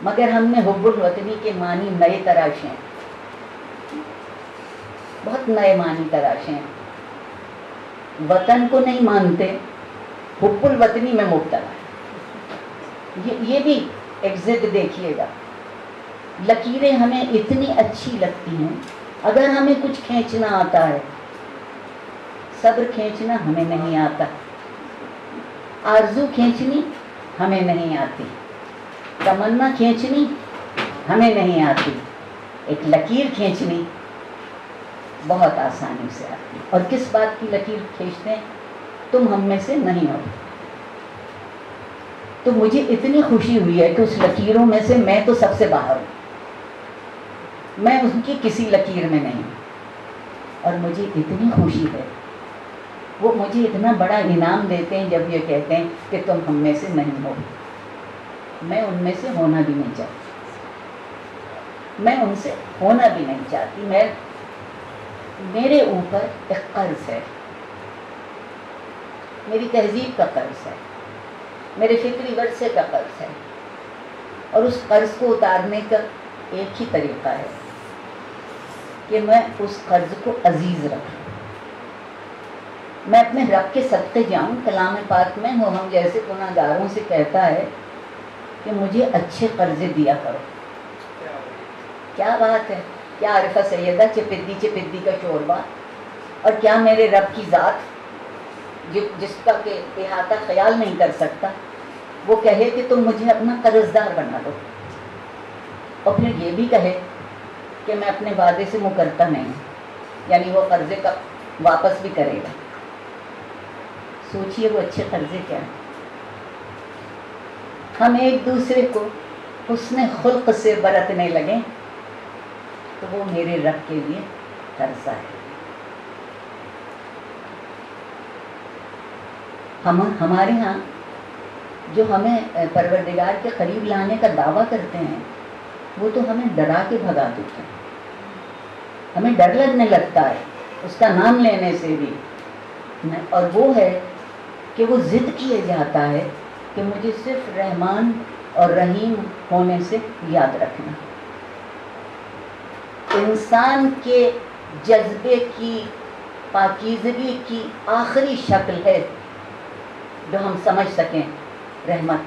مگر ہم نے حب الوطنی کے معنی نئے تراشے ہیں، بہت نئے معنی تراشے ہیں. وطن کو نہیں مانتے، حب الوطنی میں مبتلا ہے. یہ بھی ایک ضد دیکھیے گا. لکیریں ہمیں اتنی اچھی لگتی ہیں، اگر ہمیں کچھ کھینچنا آتا ہے. صبر کھینچنا ہمیں نہیں آتا، آرزو کھینچنی ہمیں نہیں آتی، تمنا کھینچنی ہمیں نہیں آتی، ایک لکیر کھینچنی بہت آسانی سے آتی. اور کس بات کی لکیر کھینچتے ہیں؟ تم ہم میں سے نہیں ہو. تو مجھے اتنی خوشی ہوئی ہے کہ اس لکیروں میں سے میں تو سب سے باہر ہوں، میں ان کی کسی لکیر میں نہیں. اور مجھے اتنی خوشی ہے، وہ مجھے اتنا بڑا انعام دیتے ہیں جب یہ کہتے ہیں کہ تم ہم میں سے نہیں ہو. میں ان میں سے ہونا بھی نہیں چاہتی، میں ان سے ہونا بھی نہیں چاہتی. میرے اوپر ایک قرض ہے، میری تہذیب کا قرض ہے، میرے فکری ورثے کا قرض ہے. اور اس قرض کو اتارنے کا ایک ہی طریقہ ہے کہ میں اس قرض کو عزیز رکھوں. میں اپنے رب کے صدقے جاؤں. کلام پاک میں وہ ہم جیسے گناہ گاروں سے کہتا ہے کہ مجھے اچھے قرضے دیا کرو. کیا بات ہے، کیا عارفہ سیدہ چپدی کا شوربہ، اور کیا میرے رب کی ذات جس کا کہ احاطہ خیال نہیں کر سکتا، وہ کہے کہ تم مجھے اپنا قرض دار بنا دو، اور پھر یہ بھی کہے کہ میں اپنے وعدے سے مکرتا نہیں، یعنی وہ قرضے کا واپس بھی کرے گا. سوچئے وہ اچھے قرضے کیا ہیں. ہم ایک دوسرے کو حسن خلق سے برتنے لگیں تو وہ میرے رب کے لیے قرضہ ہے. ہمارے ہاں جو ہمیں پروردگار کے قریب لانے کا دعویٰ کرتے ہیں وہ تو ہمیں ڈرا کے بھگا دیتے ہیں. ہمیں ڈر لگنے لگتا ہے اس کا نام لینے سے بھی. اور وہ ہے کہ وہ ضد کیے جاتا ہے کہ مجھے صرف رحمان اور رحیم ہونے سے یاد رکھنا. انسان کے جذبے کی پاکیزگی کی آخری شکل ہے جو ہم سمجھ سکیں رحمت،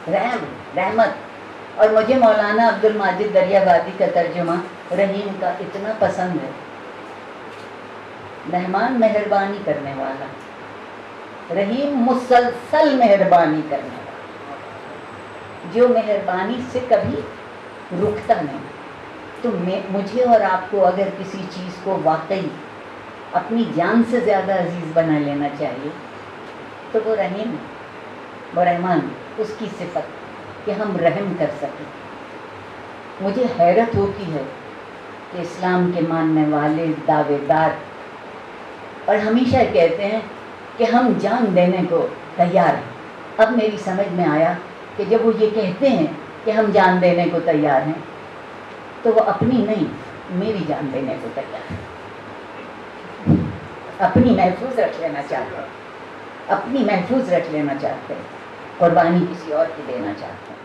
رحمت. اور مجھے مولانا عبد الماجد دریابادی کا ترجمہ رحیم کا اتنا پسند ہے. رحمان مہربانی کرنے والا، رحیم مسلسل مہربانی کرنے والا، جو مہربانی سے کبھی رکتا نہیں. تو مجھے اور آپ کو اگر کسی چیز کو واقعی اپنی جان سے زیادہ عزیز بنا لینا چاہیے تو وہ رحیم ہے، وہ رحمان، اس کی صفت کہ ہم رحم کر سکیں. مجھے حیرت ہوتی ہے کہ اسلام کے ماننے والے دعوے دار اور ہمیشہ کہتے ہیں کہ ہم جان دینے کو تیار ہیں. اب میری سمجھ میں آیا کہ جب وہ یہ کہتے ہیں کہ ہم جان dem کو تیار ہیں تو وہ اپنی نہیں میری جان دینے کو تیار ہیں. اپنی محفوظ رکھ لینا چاہتے ہیں، اپنی محفوظ رکھ لینا چاہتے ہیں، قربانی کسی اور کی دینا چاہتے ہیں.